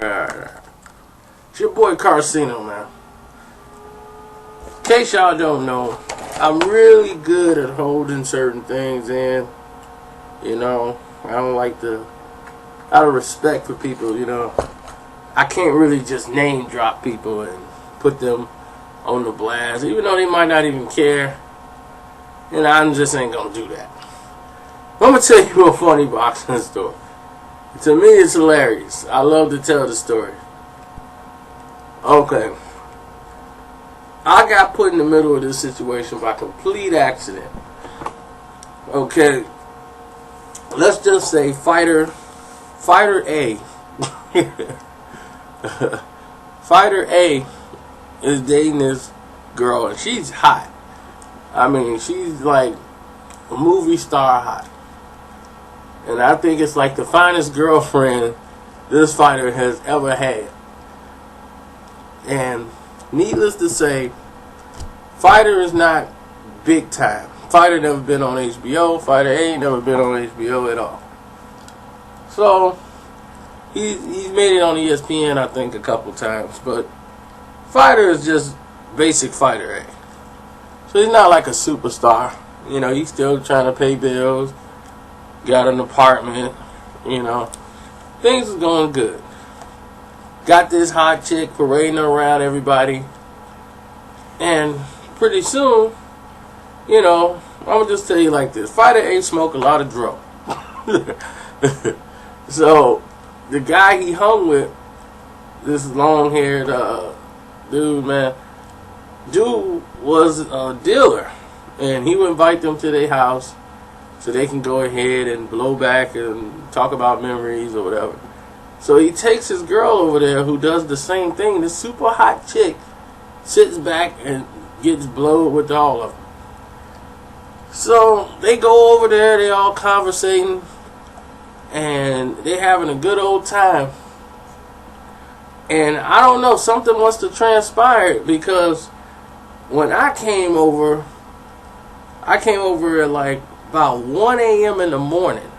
Alright. It's your boy Carcino, man. In case y'all don't know, I'm really good at holding certain things in. You know, I don't like to, out of respect for people, you know, I can't really just name drop people and put them on the blast, even though they might not even care. And I just ain't gonna do that. I'm gonna tell you a funny boxing story. To me, it's hilarious. I love to tell the story. Okay. I got put in the middle of this situation by complete accident. Okay. Let's just say Fighter A. Fighter A is dating this girl, and she's hot. I mean, she's like a movie star hot. And I think it's like the finest girlfriend this fighter has ever had. And needless to say, Fighter is not big time. Fighter never been on HBO. Fighter ain't never been on HBO at all. So he's made it on ESPN, I think, a couple times. But Fighter is just basic Fighter A. So he's not like a superstar. You know, he's still trying to pay bills. Got an apartment, you know. Things is going good. Got this hot chick parading around everybody. And pretty soon, you know, I'm going to just tell you like this. Fighter A smoke a lot of dope. So, the guy he hung with, this long-haired dude, man. Dude was a dealer. And he would invite them to their house so they can go ahead and blow back and talk about memories or whatever. So he takes his girl over there who does the same thing. This super hot chick sits back and gets blowed with all of them. So they go over there, they all conversating, and they having a good old time. And I don't know, something must have transpired, because when I came over at like about 1 a.m. in the morning.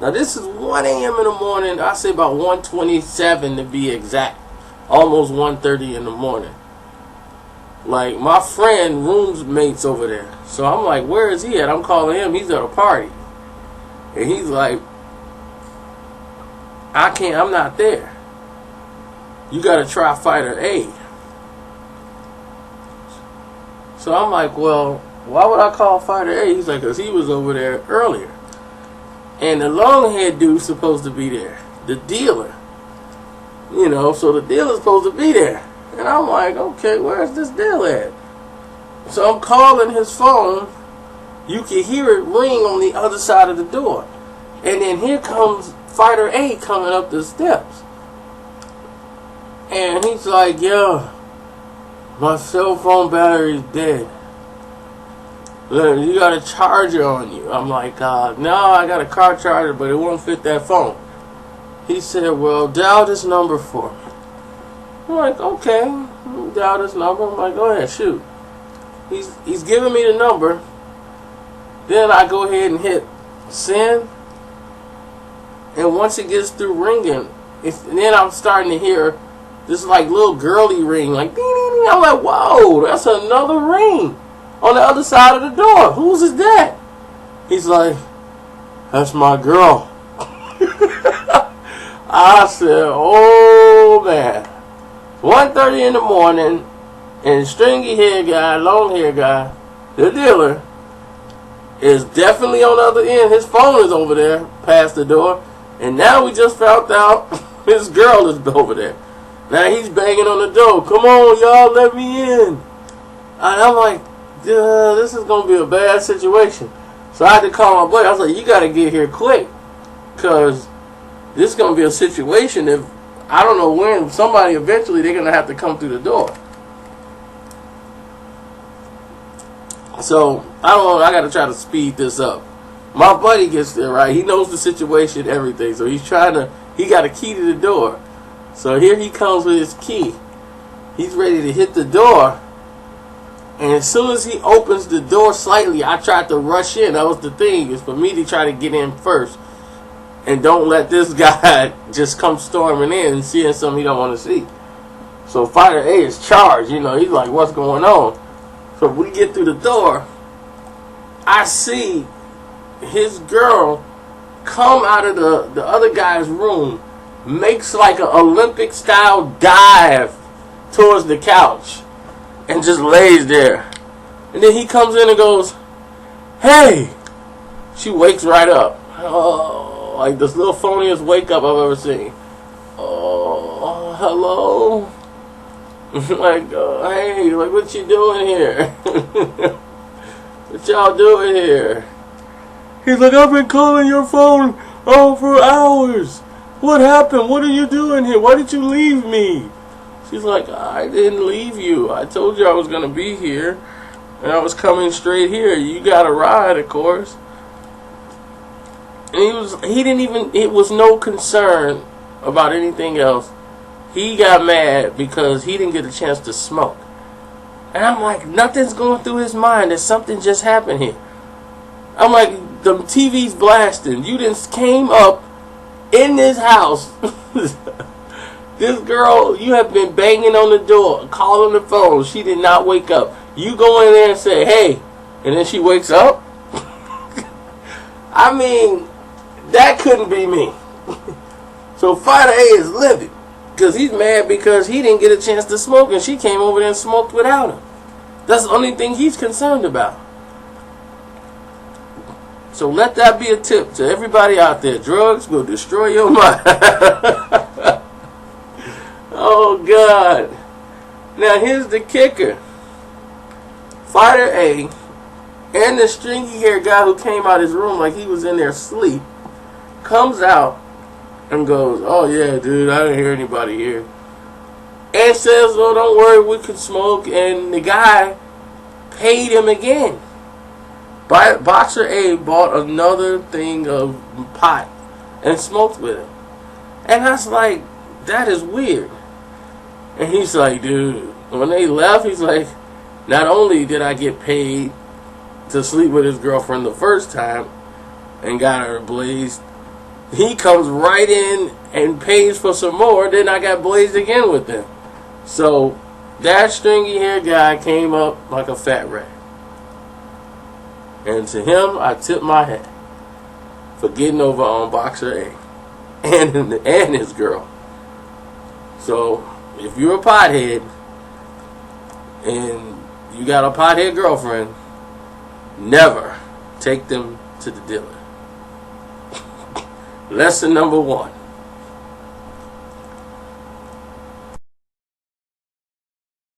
Now this is 1 a.m. in the morning. I say about 1:27 to be exact. Almost 1:30 in the morning. Like, my friend roommate's over there. So I'm like, where is he at? I'm calling him. He's at a party. And he's like, I'm not there. You gotta try Fighter A. So I'm like, well, why would I call Fighter A? He's like, because he was over there earlier. And the long-haired dude's supposed to be there. The dealer. You know, so the dealer's supposed to be there. And I'm like, okay, where's this dealer at? So I'm calling his phone. You can hear it ring on the other side of the door. And then here comes Fighter A coming up the steps. And he's like, yeah, my cell phone battery's dead. You got a charger on you. I'm like, no, I got a car charger, but it won't fit that phone. He said, well, dial this number for me. I'm like, okay, dial this number. I'm like, go ahead, shoot. He's giving me the number. Then I go ahead and hit send. And once it gets through ringing, then I'm starting to hear this like little girly ring, like ding, ding, ding. I'm like, whoa, that's another ring on the other side of the door. Whose is that? He's like, that's my girl. I said, oh man. 1:30 in the morning, and stringy hair guy, long hair guy, the dealer, is definitely on the other end. His phone is over there past the door. And now we just found out his girl is over there. Now he's banging on the door. Come on, y'all, let me in. And I'm like, this is going to be a bad situation. So I had to call my buddy. I was like, you got to get here quick, because this is going to be a situation if, I don't know when, somebody eventually, they're going to have to come through the door. So, I don't know, I got to try to speed this up. My buddy gets there, right? He knows the situation, everything. So he got a key to the door. So here he comes with his key. He's ready to hit the door. And as soon as he opens the door slightly, I tried to rush in. That was the thing, is for me to try to get in first. and don't let this guy just come storming in and seeing something he don't want to see. So Fighter A is charged. You know, he's like, what's going on? So we get through the door. I see his girl come out of the other guy's room, makes like an Olympic style dive towards the couch, and just lays there. And then he comes in and goes, hey! She wakes right up. Oh, like this little phoniest wake up I've ever seen. Oh, hello? Like, hey, like, what you doing here? What y'all doing here? He's like, I've been calling your phone for hours. What happened? What are you doing here? Why did you leave me? She's like, I didn't leave you. I told you I was going to be here. And I was coming straight here. You got a ride, of course. And it was no concern about anything else. He got mad because he didn't get a chance to smoke. And I'm like, nothing's going through his mind that something just happened here. I'm like, the TV's blasting. You just came up in this house. This girl, you have been banging on the door, calling the phone. She did not wake up. You go in there and say, hey, and then she wakes up? I mean, that couldn't be me. So Fighter A is livid because he's mad because he didn't get a chance to smoke and she came over there and smoked without him. That's the only thing he's concerned about. So let that be a tip to everybody out there. Drugs will destroy your mind. Oh, God. Now, here's the kicker. Fighter A and the stringy hair guy who came out of his room like he was in there asleep comes out and goes, oh, yeah, dude, I didn't hear anybody here. And says, oh, don't worry, we can smoke. And the guy paid him again. Boxer A bought another thing of pot and smoked with him. And I was like, that is weird. And he's like, dude, when they left, he's like, not only did I get paid to sleep with his girlfriend the first time and got her blazed, he comes right in and pays for some more, then I got blazed again with him. So that stringy hair guy came up like a fat rat. And to him, I tip my hat for getting over on Boxer A and his girl. So if you're a pothead and you got a pothead girlfriend, never take them to the dealer. Lesson number 1.